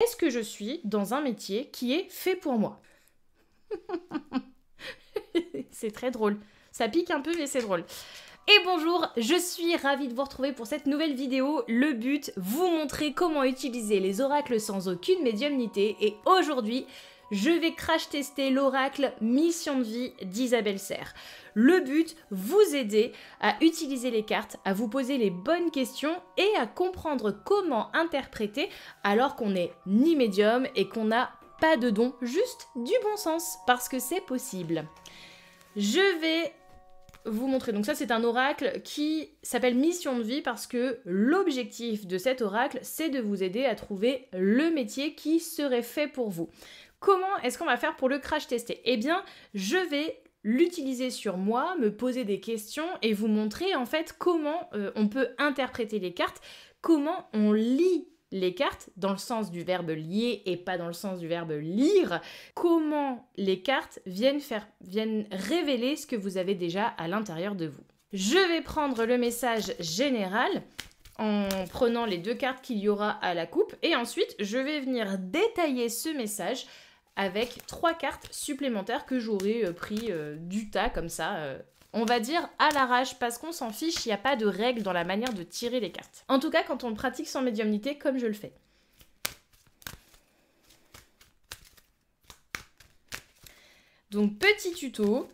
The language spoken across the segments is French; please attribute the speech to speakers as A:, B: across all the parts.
A: Est-ce que je suis dans un métier qui est fait pour moi? C'est très drôle. Ça pique un peu, mais c'est drôle. Et bonjour, je suis ravie de vous retrouver pour cette nouvelle vidéo. Le but, vous montrer comment utiliser les oracles sans aucune médiumnité. Et aujourd'hui, je vais crash tester l'oracle Mission de vie d'Isabelle Serre. Le but, vous aider à utiliser les cartes, à vous poser les bonnes questions et à comprendre comment interpréter alors qu'on n'est ni médium et qu'on n'a pas de don, juste du bon sens, parce que c'est possible. Je vais vous montrer. Donc ça, c'est un oracle qui s'appelle Mission de vie parce que l'objectif de cet oracle, c'est de vous aider à trouver le métier qui serait fait pour vous. Comment est-ce qu'on va faire pour le crash tester? Eh bien, je vais l'utiliser sur moi, me poser des questions et vous montrer en fait comment on peut interpréter les cartes, comment on lit les cartes dans le sens du verbe lier et pas dans le sens du verbe lire, comment les cartes viennent révéler ce que vous avez déjà à l'intérieur de vous. Je vais prendre le message général en prenant les deux cartes qu'il y aura à la coupe et ensuite je vais venir détailler ce message avec 3 cartes supplémentaires que j'aurais pris du tas comme ça, on va dire à l'arrache parce qu'on s'en fiche, il n'y a pas de règle dans la manière de tirer les cartes. En tout cas, quand on le pratique sans médiumnité, comme je le fais. Donc, petit tuto.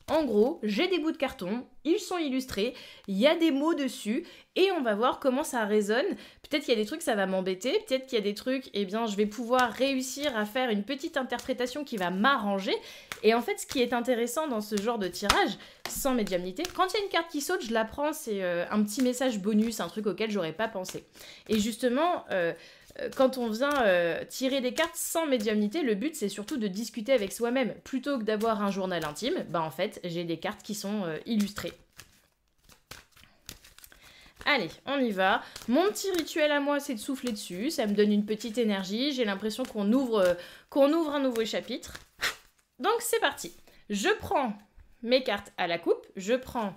A: En gros, j'ai des bouts de carton, ils sont illustrés, il y a des mots dessus et on va voir comment ça résonne. Peut-être qu'il y a des trucs, ça va m'embêter, peut-être qu'il y a des trucs, eh bien, je vais pouvoir réussir à faire une petite interprétation qui va m'arranger. Et en fait, ce qui est intéressant dans ce genre de tirage, sans médiumnité, quand il y a une carte qui saute, je la prends, c'est un petit message bonus, un truc auquel j'aurais pas pensé. Et justement, quand on vient tirer des cartes sans médiumnité, le but c'est surtout de discuter avec soi-même. Plutôt que d'avoir un journal intime, bah en fait j'ai des cartes qui sont illustrées. Allez, on y va. Mon petit rituel à moi, c'est de souffler dessus. Ça me donne une petite énergie. J'ai l'impression qu'on ouvre un nouveau chapitre. Donc c'est parti. Je prends mes cartes à la coupe. Je prends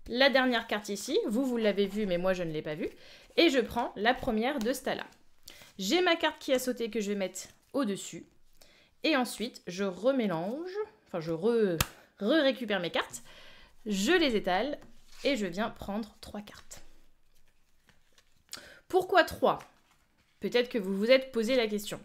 A: la dernière carte ici. Vous l'avez vue, mais moi je ne l'ai pas vue. Et je prends la première de ce tas-là. J'ai ma carte qui a sauté que je vais mettre au-dessus. Et ensuite, je remélange. Enfin, je récupère mes cartes. Je les étale. Et je viens prendre 3 cartes. Pourquoi 3? Peut-être que vous vous êtes posé la question.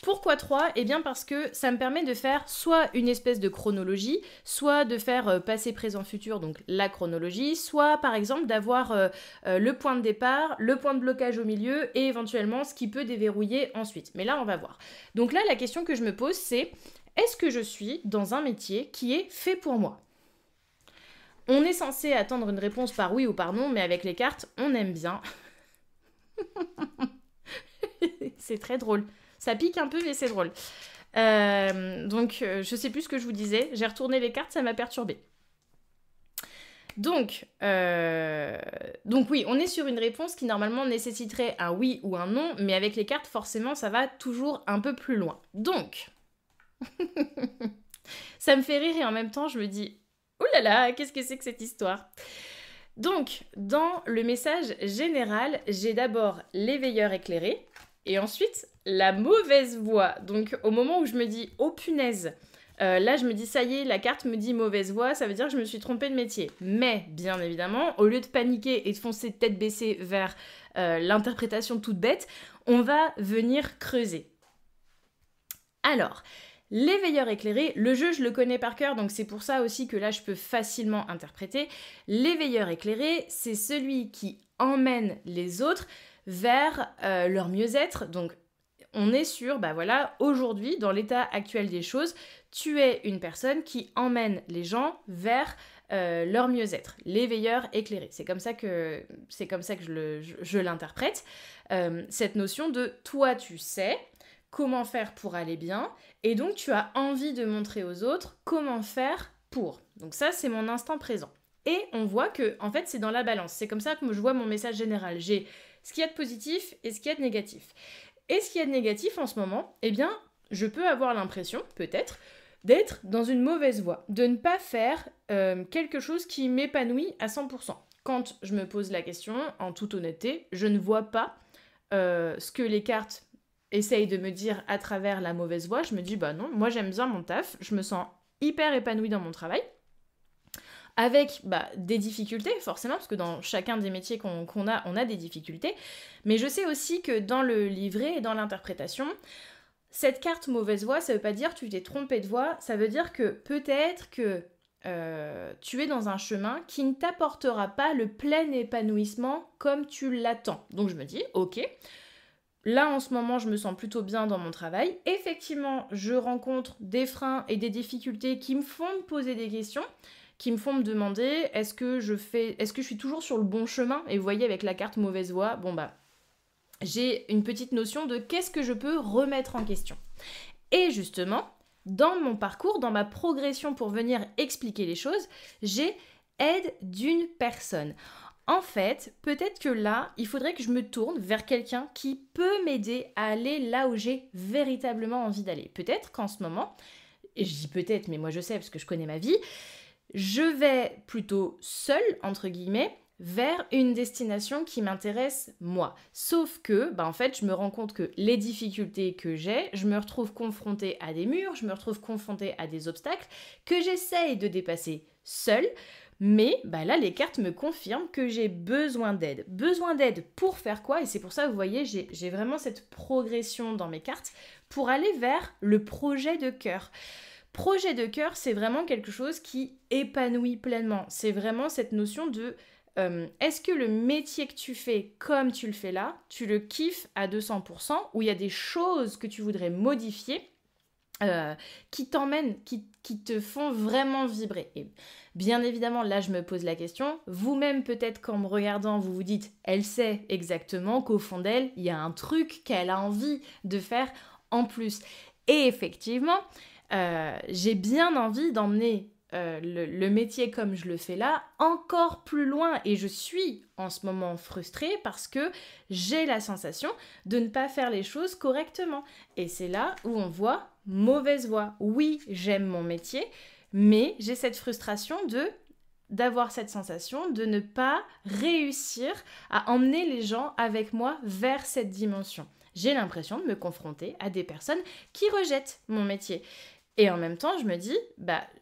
A: Pourquoi 3? Eh bien parce que ça me permet de faire soit une espèce de chronologie, soit de faire passé, présent, futur, donc la chronologie, soit par exemple d'avoir le point de départ, le point de blocage au milieu et éventuellement ce qui peut déverrouiller ensuite. Mais là, on va voir. Donc là, la question que je me pose, c'est est-ce que je suis dans un métier qui est fait pour moi? On est censé attendre une réponse par oui ou par non, mais avec les cartes, on aime bien. C'est très drôle. Ça pique un peu, mais c'est drôle. Je sais plus ce que je vous disais. J'ai retourné les cartes, ça m'a perturbée. Donc oui, on est sur une réponse qui normalement nécessiterait un oui ou un non, mais avec les cartes, forcément, ça va toujours un peu plus loin. Donc, ça me fait rire et en même temps, je me dis, ouh là là, qu'est-ce que c'est que cette histoire? Donc, dans le message général, j'ai d'abord l'éveilleur éclairé, et ensuite, la mauvaise voix. Donc, au moment où je me dis « Oh punaise !» là, je me dis « Ça y est, la carte me dit mauvaise voix, ça veut dire que je me suis trompée de métier. » Mais, bien évidemment, au lieu de paniquer et de foncer tête baissée vers l'interprétation toute bête, on va venir creuser. Alors, l'éveilleur éclairé, le jeu, je le connais par cœur, donc c'est pour ça aussi que là, je peux facilement interpréter. L'éveilleur éclairé, c'est celui qui emmène les autres vers leur mieux-être. Donc, on est sur, bah voilà, aujourd'hui, dans l'état actuel des choses, tu es une personne qui emmène les gens vers leur mieux-être. L'éveilleur éclairé. C'est comme ça que je l'interprète. Cette notion de toi, tu sais comment faire pour aller bien, et donc tu as envie de montrer aux autres comment faire pour. Donc ça, c'est mon instant présent. Et on voit que, en fait, c'est dans la balance. C'est comme ça que je vois mon message général. J'ai ce qu'il y a de positif et ce qu'il y a de négatif. Et ce qu'il y a de négatif en ce moment, eh bien, je peux avoir l'impression, peut-être, d'être dans une mauvaise voie, de ne pas faire quelque chose qui m'épanouit à 100%. Quand je me pose la question, en toute honnêteté, je ne vois pas ce que les cartes essaye de me dire à travers la mauvaise voix, je me dis bah non, moi j'aime bien mon taf, je me sens hyper épanouie dans mon travail, avec des difficultés forcément, parce que dans chacun des métiers qu'on a, on a des difficultés, mais je sais aussi que dans le livret et dans l'interprétation, cette carte mauvaise voix, ça veut pas dire que tu t'es trompé de voix, ça veut dire que peut-être que tu es dans un chemin qui ne t'apportera pas le plein épanouissement comme tu l'attends. Donc je me dis, ok, là en ce moment je me sens plutôt bien dans mon travail. Effectivement, je rencontre des freins et des difficultés qui me font me poser des questions, qui me font me demander est-ce que je suis toujours sur le bon chemin. Et vous voyez avec la carte mauvaise voix, j'ai une petite notion de qu'est-ce que je peux remettre en question. Et justement, dans mon parcours, dans ma progression pour venir expliquer les choses, j'ai aide d'une personne. En fait, peut-être que là, il faudrait que je me tourne vers quelqu'un qui peut m'aider à aller là où j'ai véritablement envie d'aller. Peut-être qu'en ce moment, et je dis peut-être, mais moi je sais parce que je connais ma vie, je vais plutôt seule, entre guillemets, vers une destination qui m'intéresse moi. Sauf que, en fait, je me rends compte que les difficultés que j'ai, je me retrouve confrontée à des murs, je me retrouve confrontée à des obstacles que j'essaye de dépasser seule. Mais là, les cartes me confirment que j'ai besoin d'aide. Besoin d'aide pour faire quoi? Et c'est pour ça, vous voyez, j'ai vraiment cette progression dans mes cartes pour aller vers le projet de cœur. Projet de cœur, c'est vraiment quelque chose qui épanouit pleinement. C'est vraiment cette notion de est-ce que le métier que tu fais comme tu le fais là, tu le kiffes à 200% ou il y a des choses que tu voudrais modifier qui t'emmènent, qui te font vraiment vibrer. Et bien évidemment, là, je me pose la question. Vous-même, peut-être qu'en me regardant, vous vous dites, elle sait exactement qu'au fond d'elle, il y a un truc qu'elle a envie de faire en plus. Et effectivement, j'ai bien envie d'emmener le métier comme je le fais là encore plus loin, et je suis en ce moment frustrée parce que j'ai la sensation de ne pas faire les choses correctement. Et c'est là où on voit mauvaise voix. Oui, j'aime mon métier, mais j'ai cette frustration d'avoir cette sensation de ne pas réussir à emmener les gens avec moi vers cette dimension. J'ai l'impression de me confronter à des personnes qui rejettent mon métier. Et en même temps, je me dis,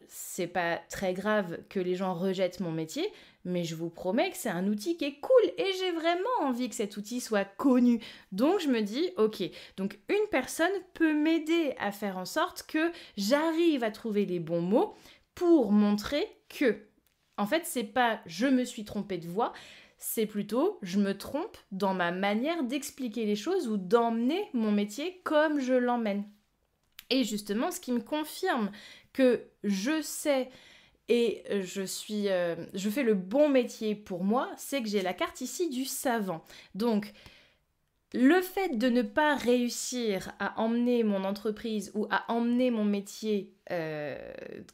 A: c'est pas très grave que les gens rejettent mon métier, mais je vous promets que c'est un outil qui est cool et j'ai vraiment envie que cet outil soit connu. Donc je me dis, ok, donc une personne peut m'aider à faire en sorte que j'arrive à trouver les bons mots pour montrer que, en fait, c'est pas je me suis trompée de voix, c'est plutôt je me trompe dans ma manière d'expliquer les choses ou d'emmener mon métier comme je l'emmène. Et justement, ce qui me confirme que je sais et je fais le bon métier pour moi, c'est que j'ai la carte ici du savant. Donc, le fait de ne pas réussir à emmener mon entreprise ou à emmener mon métier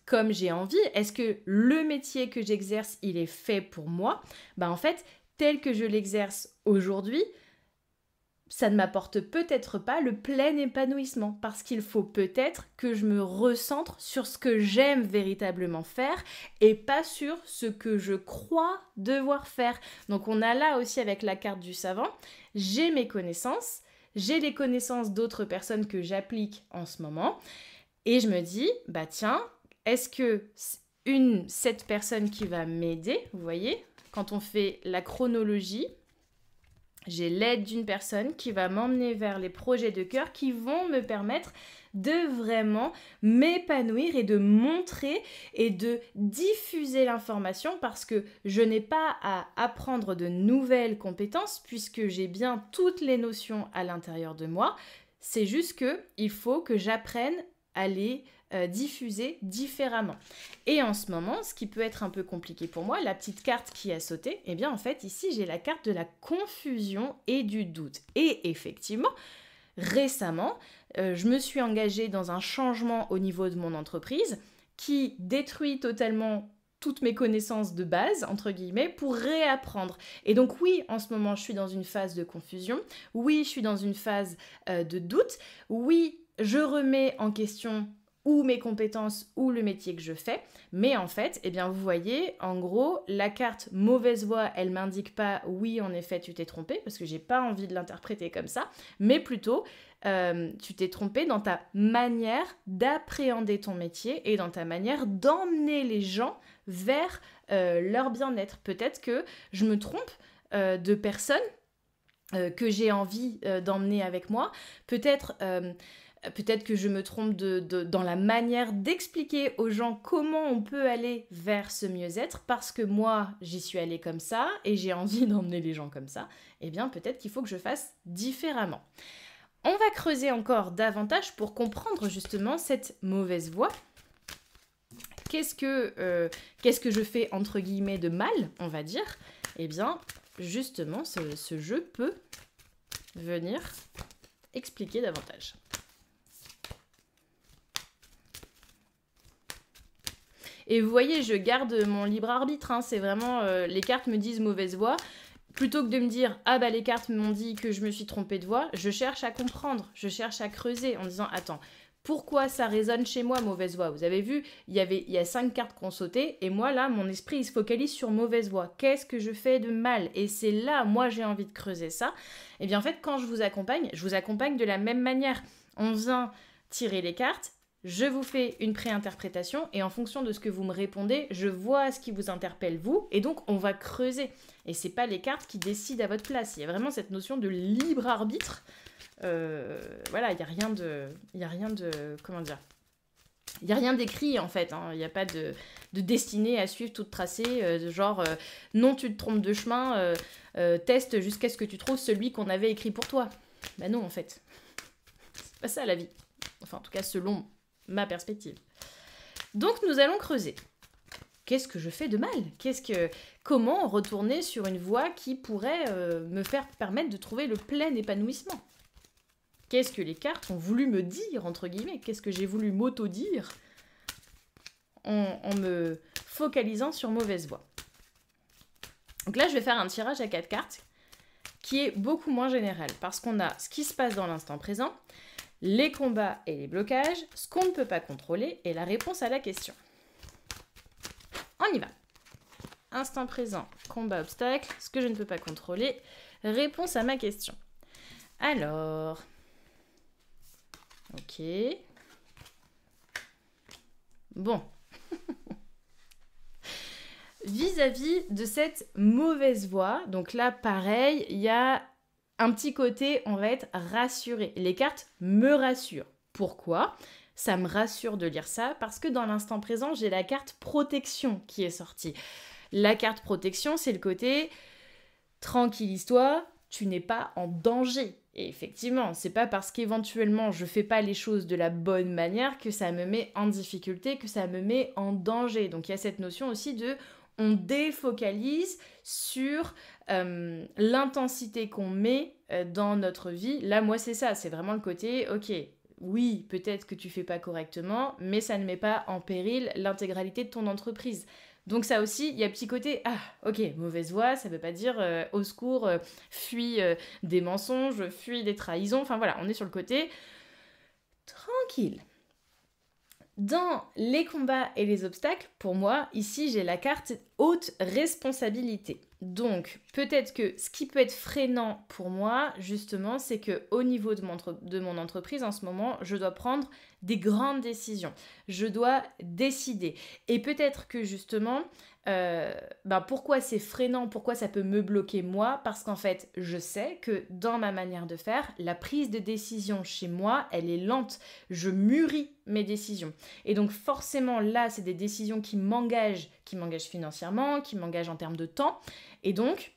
A: comme j'ai envie, est-ce que le métier que j'exerce, il est fait pour moi? En fait, tel que je l'exerce aujourd'hui, ça ne m'apporte peut-être pas le plein épanouissement parce qu'il faut peut-être que je me recentre sur ce que j'aime véritablement faire et pas sur ce que je crois devoir faire. Donc on a là aussi avec la carte du savant, j'ai mes connaissances, j'ai les connaissances d'autres personnes que j'applique en ce moment et je me dis, tiens, est-ce que cette personne qui va m'aider, vous voyez, quand on fait la chronologie, j'ai l'aide d'une personne qui va m'emmener vers les projets de cœur qui vont me permettre de vraiment m'épanouir et de montrer et de diffuser l'information parce que je n'ai pas à apprendre de nouvelles compétences puisque j'ai bien toutes les notions à l'intérieur de moi. C'est juste qu'il faut que j'apprenne à les diffuser différemment. Et en ce moment, ce qui peut être un peu compliqué pour moi, la petite carte qui a sauté, eh bien en fait ici j'ai la carte de la confusion et du doute. Et effectivement, récemment, je me suis engagée dans un changement au niveau de mon entreprise qui détruit totalement toutes mes connaissances de base, entre guillemets, pour réapprendre. Et donc oui, en ce moment, je suis dans une phase de confusion. Oui, je suis dans une phase de doute. Oui, je remets en question ou mes compétences ou le métier que je fais. Mais en fait, eh bien, vous voyez, en gros, la carte mauvaise voix, elle m'indique pas « oui, en effet, tu t'es trompé » parce que j'ai pas envie de l'interpréter comme ça, mais plutôt tu t'es trompé dans ta manière d'appréhender ton métier et dans ta manière d'emmener les gens vers leur bien-être. Peut-être que je me trompe de personnes que j'ai envie d'emmener avec moi. Peut-être que je me trompe dans la manière d'expliquer aux gens comment on peut aller vers ce mieux-être, parce que moi, j'y suis allée comme ça et j'ai envie d'emmener les gens comme ça. Eh bien, peut-être qu'il faut que je fasse différemment. On va creuser encore davantage pour comprendre justement cette mauvaise voie. Qu'est-ce que je fais entre guillemets de mal, on va dire? Eh bien, justement, ce jeu peut venir expliquer davantage. Et vous voyez, je garde mon libre arbitre, hein, c'est vraiment, les cartes me disent mauvaise voie. Plutôt que de me dire, ah bah les cartes m'ont dit que je me suis trompée de voie, je cherche à comprendre, je cherche à creuser en disant, attends, pourquoi ça résonne chez moi, mauvaise voie? Vous avez vu, il y a 5 cartes qui ont sauté, et moi là, mon esprit, il se focalise sur mauvaise voie. Qu'est-ce que je fais de mal? Et c'est là, moi, j'ai envie de creuser ça. Et bien en fait, quand je vous accompagne de la même manière. On vient tirer les cartes, je vous fais une préinterprétation, et en fonction de ce que vous me répondez, je vois ce qui vous interpelle vous, et donc on va creuser. Et c'est pas les cartes qui décident à votre place. Il y a vraiment cette notion de libre arbitre. Voilà, il n'y a rien de... Comment dire? Il n'y a rien d'écrit en fait. Hein. Il n'y a pas de destinée à suivre toute tracée. Non, tu te trompes de chemin. Teste jusqu'à ce que tu trouves celui qu'on avait écrit pour toi. Bah non, en fait. C'est pas ça la vie. Enfin, en tout cas, selon ma perspective. Donc, nous allons creuser. Qu'est-ce que je fais de mal? Comment retourner sur une voie qui pourrait me permettre de trouver le plein épanouissement? Qu'est-ce que les cartes ont voulu me dire, entre guillemets? Qu'est-ce que j'ai voulu m'auto-dire en me focalisant sur mauvaise voie? Donc là, je vais faire un tirage à 4 cartes qui est beaucoup moins général, parce qu'on a ce qui se passe dans l'instant présent, les combats et les blocages, ce qu'on ne peut pas contrôler et la réponse à la question. On y va. Instant présent, combat, obstacle, ce que je ne peux pas contrôler, réponse à ma question. Alors, ok. Bon. Vis-à-vis de cette mauvaise voie, donc là, pareil, il y a un petit côté, on va être rassuré. Les cartes me rassurent. Pourquoi ? Ça me rassure de lire ça parce que dans l'instant présent, j'ai la carte protection qui est sortie. La carte protection, c'est le côté tranquillise-toi, tu n'es pas en danger. Et effectivement, c'est pas parce qu'éventuellement je fais pas les choses de la bonne manière que ça me met en difficulté, que ça me met en danger. Donc il y a cette notion aussi de on défocalise sur l'intensité qu'on met dans notre vie. Là, moi, c'est ça, c'est vraiment le côté, ok, oui, peut-être que tu fais pas correctement, mais ça ne met pas en péril l'intégralité de ton entreprise. Donc ça aussi, il y a petit côté, ah, ok, mauvaise voie, ça veut pas dire au secours, fuis des mensonges, fuis des trahisons, enfin voilà, on est sur le côté tranquille. Dans les combats et les obstacles, pour moi, ici, j'ai la carte haute responsabilité. Donc, peut-être que ce qui peut être freinant pour moi, justement, c'est qu'au niveau de mon entreprise, en ce moment, je dois prendre des grandes décisions. Je dois décider. Et peut-être que, justement, pourquoi c'est freinant, pourquoi ça peut me bloquer moi? Parce qu'en fait, je sais que dans ma manière de faire, la prise de décision chez moi, elle est lente. Je mûris mes décisions. Et donc, forcément, là, c'est des décisions qui m'engagent financièrement, qui m'engagent en termes de temps. Et donc,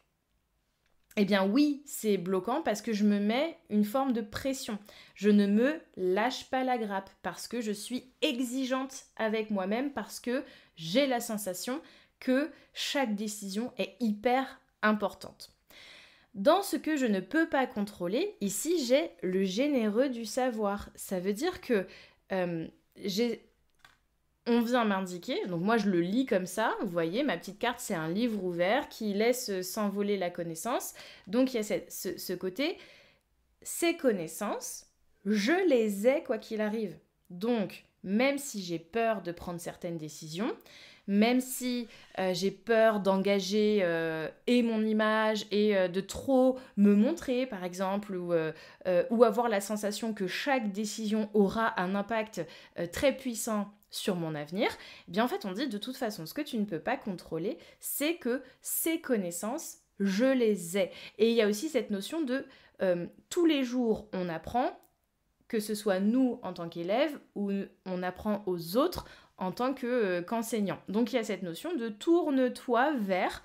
A: eh bien oui, c'est bloquant parce que je me mets une forme de pression. Je ne me lâche pas la grappe parce que je suis exigeante avec moi-même, parce que j'ai la sensation que chaque décision est hyper importante. Dans ce que je ne peux pas contrôler, ici j'ai le généreux du savoir. Ça veut dire que on vient m'indiquer, donc moi je le lis comme ça, vous voyez, ma petite carte c'est un livre ouvert qui laisse s'envoler la connaissance. Donc il y a ce côté, ces connaissances, je les ai quoi qu'il arrive. Donc même si j'ai peur de prendre certaines décisions, même si j'ai peur d'engager et mon image et de trop me montrer, par exemple, ou avoir la sensation que chaque décision aura un impact très puissant sur mon avenir, eh bien en fait on dit de toute façon, ce que tu ne peux pas contrôler, c'est que ces connaissances, je les ai. Et il y a aussi cette notion de tous les jours on apprend, que ce soit nous en tant qu'élèves ou on apprend aux autres en tant qu'enseignant. Donc il y a cette notion de tourne-toi vers,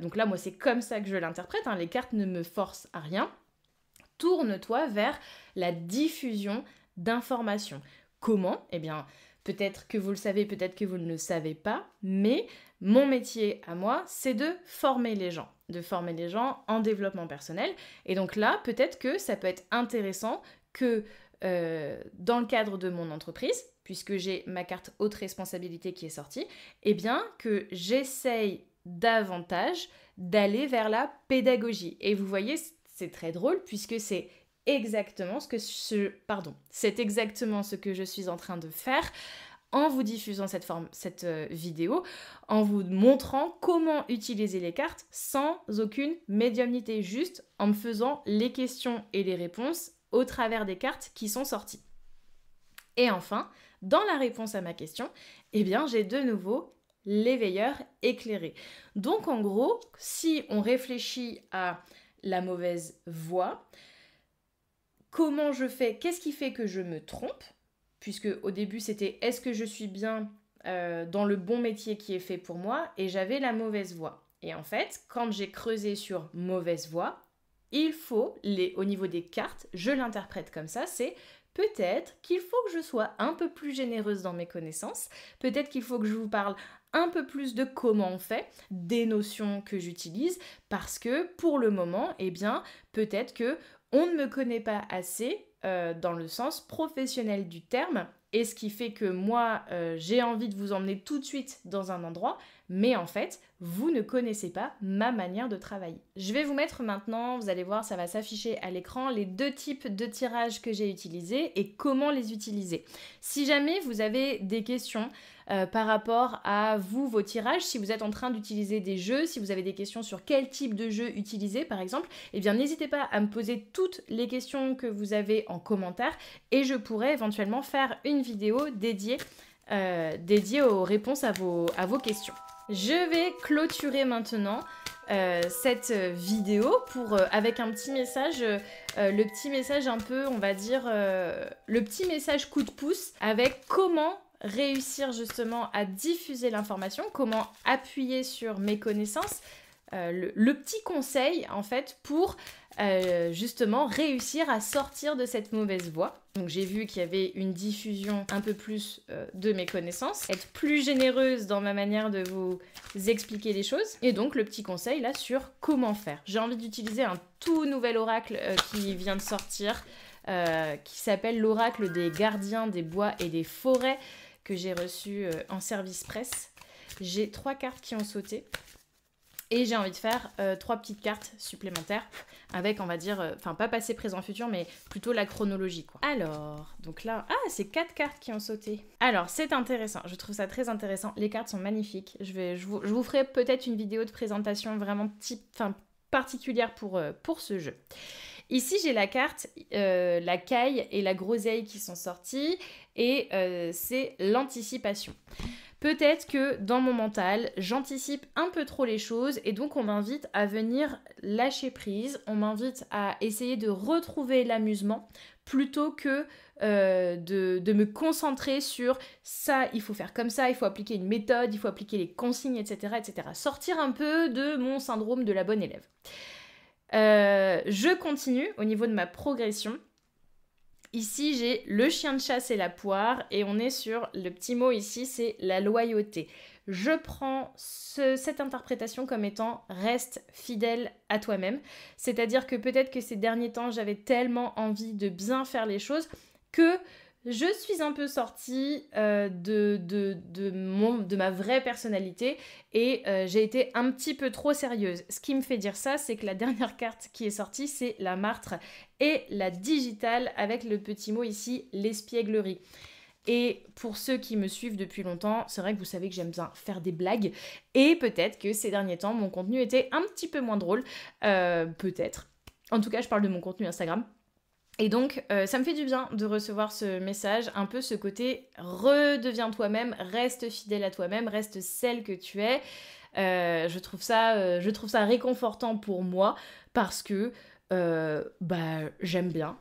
A: donc là moi c'est comme ça que je l'interprète, hein, les cartes ne me forcent à rien, tourne-toi vers la diffusion d'informations. Comment ? Eh bien, peut-être que vous le savez, peut-être que vous ne le savez pas, mais mon métier à moi, c'est de former les gens en développement personnel. Et donc là, peut-être que ça peut être intéressant que dans le cadre de mon entreprise, puisque j'ai ma carte haute responsabilité qui est sortie, eh bien que j'essaye davantage d'aller vers la pédagogie. Et vous voyez, c'est très drôle puisque c'est exactement ce que je suis en train de faire en vous diffusant cette vidéo, en vous montrant comment utiliser les cartes sans aucune médiumnité, juste en me faisant les questions et les réponses au travers des cartes qui sont sorties. Et enfin, dans la réponse à ma question, eh bien j'ai de nouveau l'éveilleur éclairé. Donc en gros, si on réfléchit à la mauvaise voie, comment je fais, qu'est-ce qui fait que je me trompe ? Puisque au début c'était est-ce que je suis bien dans le bon métier qui est fait pour moi, et j'avais la mauvaise voie. Et en fait, quand j'ai creusé sur mauvaise voie, il faut, au niveau des cartes, je l'interprète comme ça, c'est peut-être qu'il faut que je sois un peu plus généreuse dans mes connaissances, peut-être qu'il faut que je vous parle un peu plus de comment on fait, des notions que j'utilise, parce que pour le moment, eh bien, peut-être que on ne me connaît pas assez dans le sens professionnel du terme, et ce qui fait que moi, j'ai envie de vous emmener tout de suite dans un endroit, mais en fait, vous ne connaissez pas ma manière de travailler. Je vais vous mettre maintenant, vous allez voir, ça va s'afficher à l'écran, les 2 types de tirages que j'ai utilisés et comment les utiliser. Si jamais vous avez des questions par rapport à vos tirages, si vous êtes en train d'utiliser des jeux, si vous avez des questions sur quel type de jeu utiliser par exemple, eh bien n'hésitez pas à me poser toutes les questions que vous avez en commentaire et je pourrais éventuellement faire une vidéo dédiée aux réponses à vos questions. Je vais clôturer maintenant cette vidéo avec un petit message, le petit message un peu, on va dire, le petit message coup de pouce avec comment réussir justement à diffuser l'information, comment appuyer sur mes connaissances, le petit conseil en fait pour justement réussir à sortir de cette mauvaise voie. Donc j'ai vu qu'il y avait une diffusion un peu plus de mes connaissances, être plus généreuse dans ma manière de vous expliquer les choses, et donc le petit conseil là sur comment faire. J'ai envie d'utiliser un tout nouvel oracle qui vient de sortir, qui s'appelle l'oracle des gardiens des bois et des forêts, que j'ai reçu en service presse. J'ai 3 cartes qui ont sauté. Et j'ai envie de faire 3 petites cartes supplémentaires avec, on va dire, enfin pas passé, présent, futur, mais plutôt la chronologie, quoi. Alors, donc là, c'est 4 cartes qui ont sauté. Alors, c'est intéressant, je trouve ça très intéressant. Les cartes sont magnifiques. Je vous ferai peut-être une vidéo de présentation vraiment particulière pour ce jeu. Ici, j'ai la carte, la caille et la groseille qui sont sorties, et c'est l'anticipation. Peut-être que dans mon mental, j'anticipe un peu trop les choses et donc on m'invite à venir lâcher prise, on m'invite à essayer de retrouver l'amusement plutôt que de me concentrer sur ça, il faut faire comme ça, il faut appliquer une méthode, il faut appliquer les consignes, etc., etc. Sortir un peu de mon syndrome de la bonne élève. Je continue au niveau de ma progression. Ici, j'ai le chien de chasse et la poire, et on est sur le petit mot ici, c'est la loyauté. Je prends cette interprétation comme étant reste fidèle à toi-même. C'est-à-dire que peut-être que ces derniers temps, j'avais tellement envie de bien faire les choses que je suis un peu sortie de ma vraie personnalité et j'ai été un petit peu trop sérieuse. Ce qui me fait dire ça, c'est que la dernière carte qui est sortie, c'est la martre et la digitale avec le petit mot ici, l'espièglerie. Et pour ceux qui me suivent depuis longtemps, c'est vrai que vous savez que j'aime bien faire des blagues. Et peut-être que ces derniers temps, mon contenu était un petit peu moins drôle. Peut-être. En tout cas, je parle de mon contenu Instagram. Et donc, ça me fait du bien de recevoir ce message, un peu ce côté « redeviens toi-même, reste fidèle à toi-même, reste celle que tu es ». Je trouve ça réconfortant pour moi parce que j'aime bien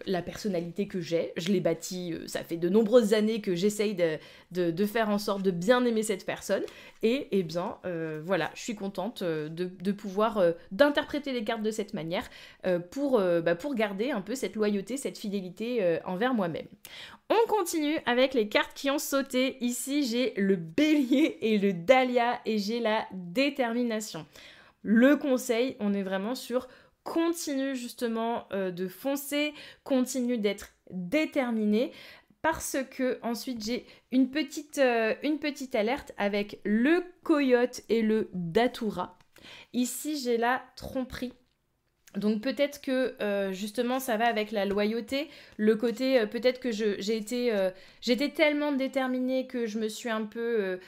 A: la personnalité que j'ai. Je l'ai bâtie, ça fait de nombreuses années que j'essaye de faire en sorte de bien aimer cette personne. Et eh bien, voilà, je suis contente de pouvoir d'interpréter les cartes de cette manière pour garder un peu cette loyauté, cette fidélité envers moi-même. On continue avec les cartes qui ont sauté. Ici, j'ai le bélier et le dahlia et j'ai la détermination. Le conseil, on est vraiment sur continue justement de foncer, continue d'être déterminé parce que ensuite j'ai une petite alerte avec le coyote et le datura. Ici, j'ai la tromperie. Donc peut-être que justement ça va avec la loyauté, le côté peut-être que j'étais tellement déterminée que je me suis un peu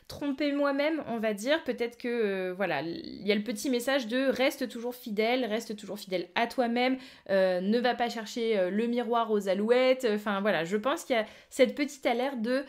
A: trompée moi-même, on va dire. Peut-être que voilà, il y a le petit message de reste toujours fidèle à toi-même, ne va pas chercher le miroir aux alouettes. Enfin voilà, je pense qu'il y a cette petite alerte de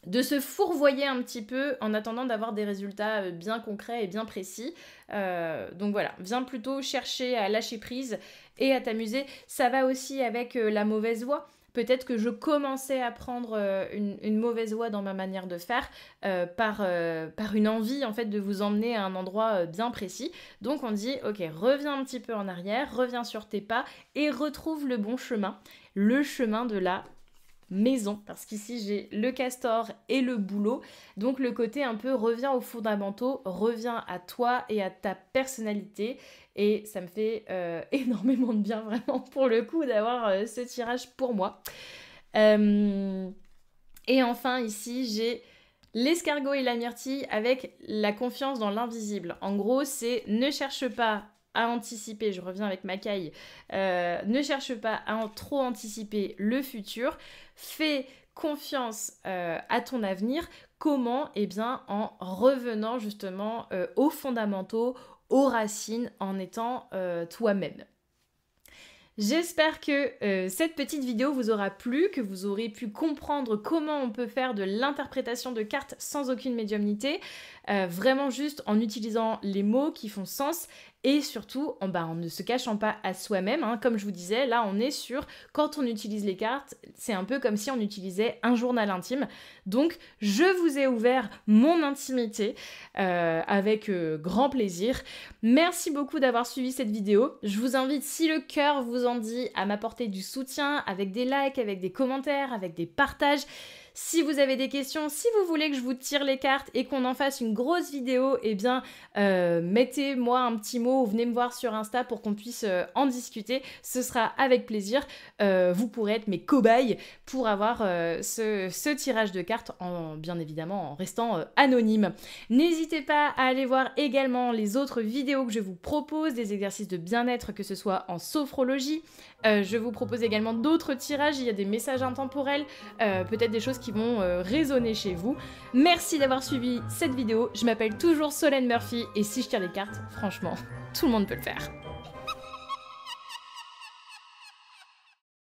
A: de se fourvoyer un petit peu en attendant d'avoir des résultats bien concrets et bien précis. Donc voilà, viens plutôt chercher à lâcher prise et à t'amuser. Ça va aussi avec la mauvaise voie. Peut-être que je commençais à prendre une mauvaise voie dans ma manière de faire par une envie en fait de vous emmener à un endroit bien précis. Donc on dit ok, reviens un petit peu en arrière, reviens sur tes pas et retrouve le bon chemin, le chemin de la maison, parce qu'ici j'ai le castor et le bouleau, donc le côté un peu reviens aux fondamentaux, reviens à toi et à ta personnalité, et ça me fait énormément de bien vraiment pour le coup d'avoir ce tirage pour moi. Et enfin ici j'ai l'escargot et la myrtille avec la confiance dans l'invisible. En gros c'est ne cherche pas à anticiper, je reviens avec ma caille, ne cherche pas à trop anticiper le futur, fais confiance à ton avenir. Comment? Eh bien en revenant justement aux fondamentaux, aux racines, en étant toi-même. J'espère que cette petite vidéo vous aura plu, que vous aurez pu comprendre comment on peut faire de l'interprétation de cartes sans aucune médiumnité, vraiment juste en utilisant les mots qui font sens et surtout en ne se cachant pas à soi-même. Hein. Comme je vous disais, là on est sur quand on utilise les cartes, c'est un peu comme si on utilisait un journal intime. Donc je vous ai ouvert mon intimité avec grand plaisir. Merci beaucoup d'avoir suivi cette vidéo. Je vous invite, si le cœur vous en dit, à m'apporter du soutien avec des likes, avec des commentaires, avec des partages. Si vous avez des questions, si vous voulez que je vous tire les cartes et qu'on en fasse une grosse vidéo, eh bien, mettez-moi un petit mot ou venez me voir sur Insta pour qu'on puisse en discuter. Ce sera avec plaisir. Vous pourrez être mes cobayes pour avoir ce tirage de cartes, bien évidemment en restant anonyme. N'hésitez pas à aller voir également les autres vidéos que je vous propose, des exercices de bien-être, que ce soit en sophrologie. Je vous propose également d'autres tirages, il y a des messages intemporels, peut-être des choses qui vont résonner chez vous. Merci d'avoir suivi cette vidéo, je m'appelle toujours Solène Murphy et si je tire les cartes, franchement, tout le monde peut le faire.